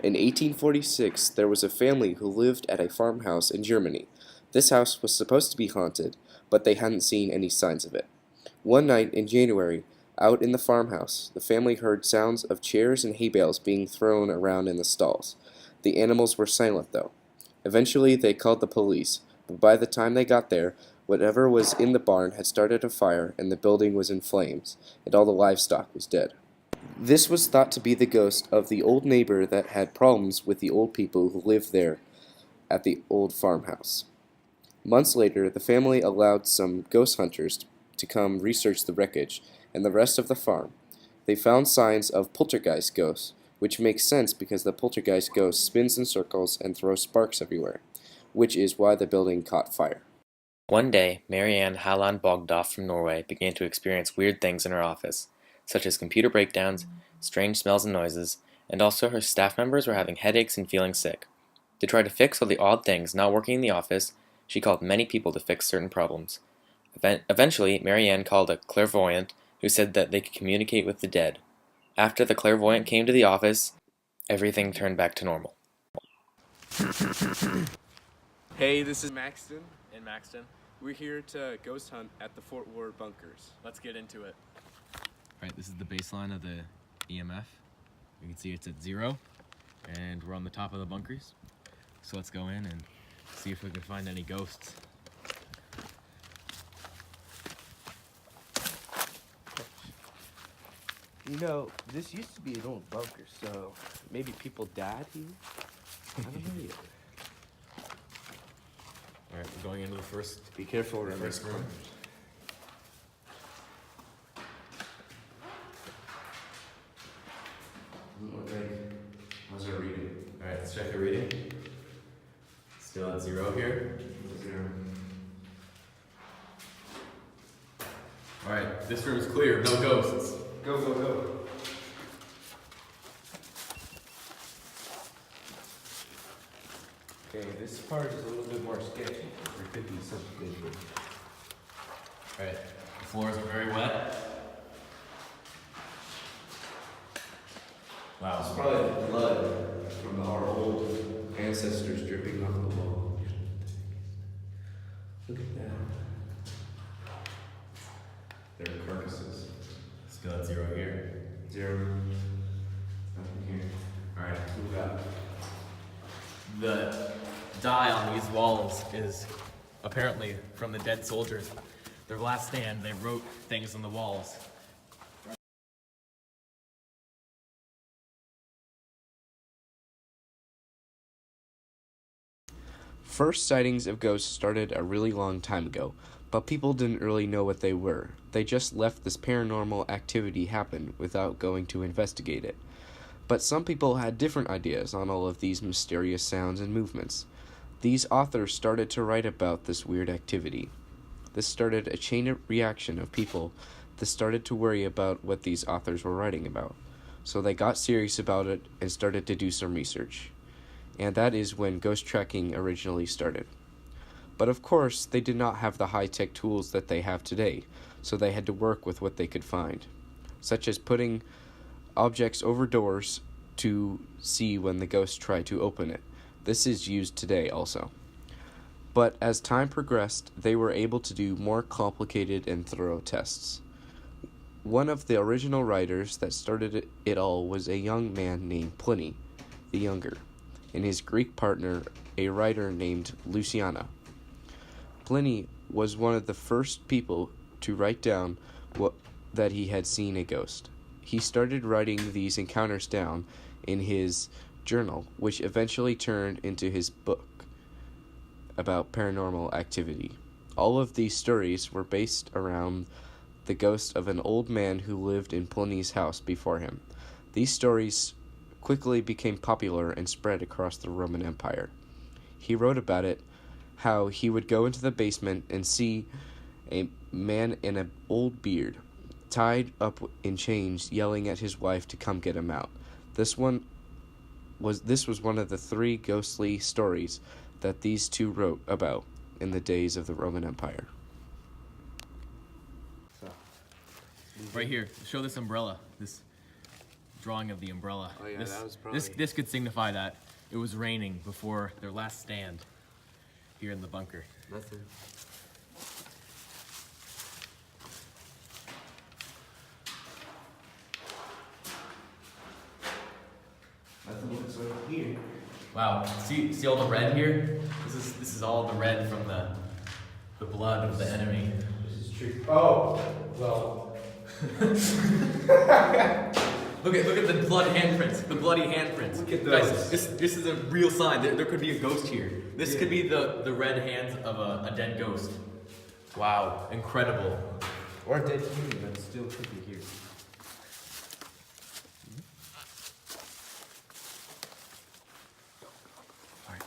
In 1846, there was a family who lived at a farmhouse in Germany. This house was supposed to be haunted, but they hadn't seen any signs of it. One night in January, out in the farmhouse, the family heard sounds of chairs and hay bales being thrown around in the stalls. The animals were silent, though. Eventually, they called the police, but by the time they got there, whatever was in the barn had started a fire, and the building was in flames, and all the livestock was dead. This was thought to be the ghost of the old neighbor that had problems with the old people who lived there at the old farmhouse. Months later, the family allowed some ghost hunters to come research the wreckage and the rest of the farm. They found signs of poltergeist ghosts, which makes sense because the poltergeist ghost spins in circles and throws sparks everywhere, which is why the building caught fire. One day, Marianne Halland Bogdorf from Norway began to experience weird things in her office, such as computer breakdowns, strange smells and noises, and also her staff members were having headaches and feeling sick. To try to fix all the odd things not working in the office, she called many people to fix certain problems. Eventually, Marianne called a clairvoyant who said that they could communicate with the dead. After the clairvoyant came to the office, everything turned back to normal. Hey, this is Maxton. In Maxton, We're here to ghost hunt at the Fort Ward bunkers. let's get into it. Alright, this is the baseline of the EMF. You can see it's at 0, and we're on the top of the bunkers. So let's go in and see if we can find any ghosts. You know, this used to be an old bunker, so maybe people died here? I don't know yet. Alright, we're going into the first Be careful, remember. first room. How's it reading? Alright, let's check the reading. Still at 0 here. Alright, this room is clear, no ghosts. Go, go, go. Okay, this part is a little bit more sketchy. There could be something here. Alright, the floors are very wet. It's Wow. probably the blood from our old ancestors dripping off the wall. Look at that. They're carcasses. Still at 0 here. 0. Nothing here. Alright, move out. The dye on these walls is apparently from the dead soldiers. Their last stand, they wrote things on the walls. First sightings of ghosts started a really long time ago, but people didn't really know what they were. They just left this paranormal activity happen without going to investigate it. But some people had different ideas on all of these mysterious sounds and movements. These authors started to write about this weird activity. This started a chain reaction of people that started to worry about what these authors were writing about. So they got serious about it and started to do some research. And that is when ghost tracking originally started. But of course, they did not have the high-tech tools that they have today, so they had to work with what they could find, such as putting objects over doors to see when the ghost tried to open it. This is used today also. But as time progressed, they were able to do more complicated and thorough tests. One of the original writers that started it all was a young man named Pliny the Younger, and his Greek partner, a writer named Luciana. Pliny was one of the first people to write down that he had seen a ghost. He started writing these encounters down in his journal, which eventually turned into his book about paranormal activity. All of these stories were based around the ghost of an old man who lived in Pliny's house before him. These stories quickly became popular and spread across the Roman Empire. He wrote about it, how he would go into the basement and see a man in an old beard, tied up in chains, yelling at his wife to come get him out. This was one of the 3 ghostly stories that these two wrote about in the days of the Roman Empire. Right here, show this umbrella. drawing of the umbrella. Oh, yeah, this, that was probably... This could signify that it was raining before their last stand here in the bunker. Nothing. Nothing looks like here. Wow, see all the red here? This is all the red from the blood of the enemy. This is true. Oh, well. Look at the blood handprints, the bloody handprints. Look at those. Guys, this is a real sign. There could be a ghost here. This could be the red hands of a dead ghost. Wow, incredible. Or a dead human, but still could be here. Alright.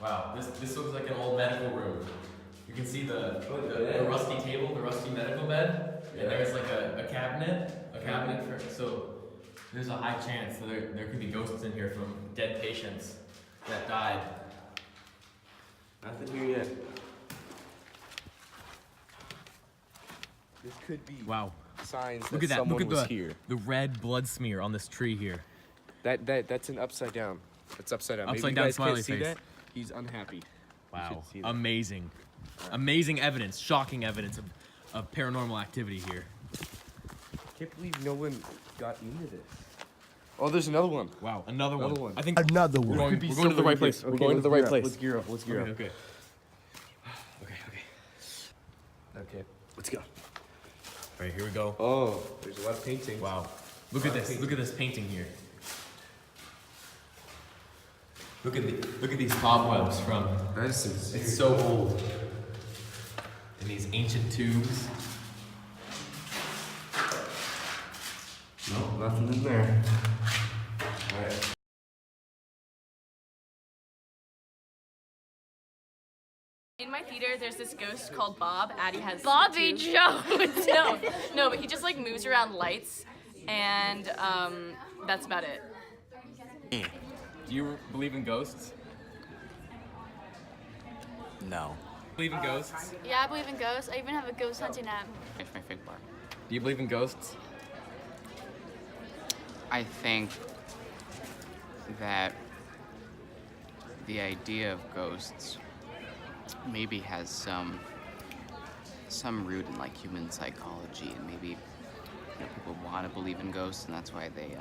Wow, this looks like an old medical room. You can see the rusty table, the rusty medical bed, and there's like a cabinet so there's a high chance that there could be ghosts in here from dead patients that died. Nothing here yet. This could be Wow. signs Look that at that. someone Look was at here. the red blood smear on this tree here. That's an upside down. It's upside down. Upside Maybe down you guys smiley can't see face. that. He's unhappy. Wow. should see that. Amazing. Amazing evidence, shocking evidence of paranormal activity here. Can't believe no one got into this. Oh, there's another one. Wow, another Another one. one. I think Another we're one. going, Could be we're going to the somewhere right place. here. We're Okay, going to the right let's place. gear up. Let's gear up. Okay. Okay. Let's go. All right, here we go. Oh, there's a lot of paintings. Wow. Look at this. Look at this painting here. Look at these cobwebs from. That's insane. It's so old. And these ancient tubes. No, nothing in there. All right. In my theater, there's this ghost called Bob. Addie has Bobby two. Jones. No, but he just like moves around lights, and that's about it. Do you believe in ghosts? No. Believe in ghosts? Yeah, I believe in ghosts. I even have a ghost hunting app. It's my fake bar. Do you believe in ghosts? I think that the idea of ghosts maybe has some root in like human psychology, and maybe people want to believe in ghosts, and that's why they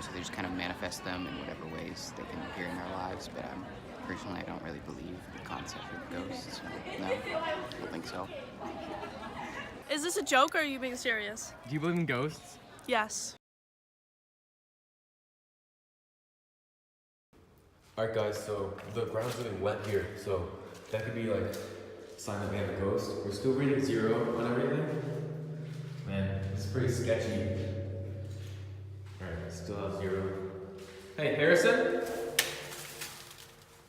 so they just kind of manifest them in whatever ways they can appear in their lives. But personally, I don't really believe the concept of ghosts. No, I don't think so. Is this a joke or are you being serious? Do you believe in ghosts? Yes. Alright guys, so the ground's getting wet here, so that could be like a sign that we have a ghost. We're still reading 0 on everything. Man, it's pretty sketchy. Alright, still have 0. Hey, Harrison?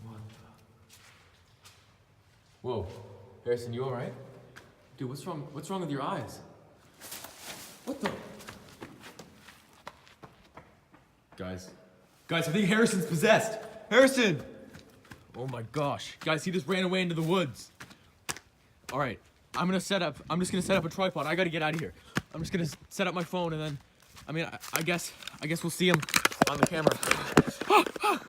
What the? Whoa. Harrison, you alright? Dude, what's wrong with your eyes? What the? Guys, I think Harrison's possessed. Harrison! Oh my gosh. Guys, he just ran away into the woods. All right, I'm just gonna set up a tripod. I gotta get out of here. I'm just gonna set up my phone and then, I guess we'll see him on the camera.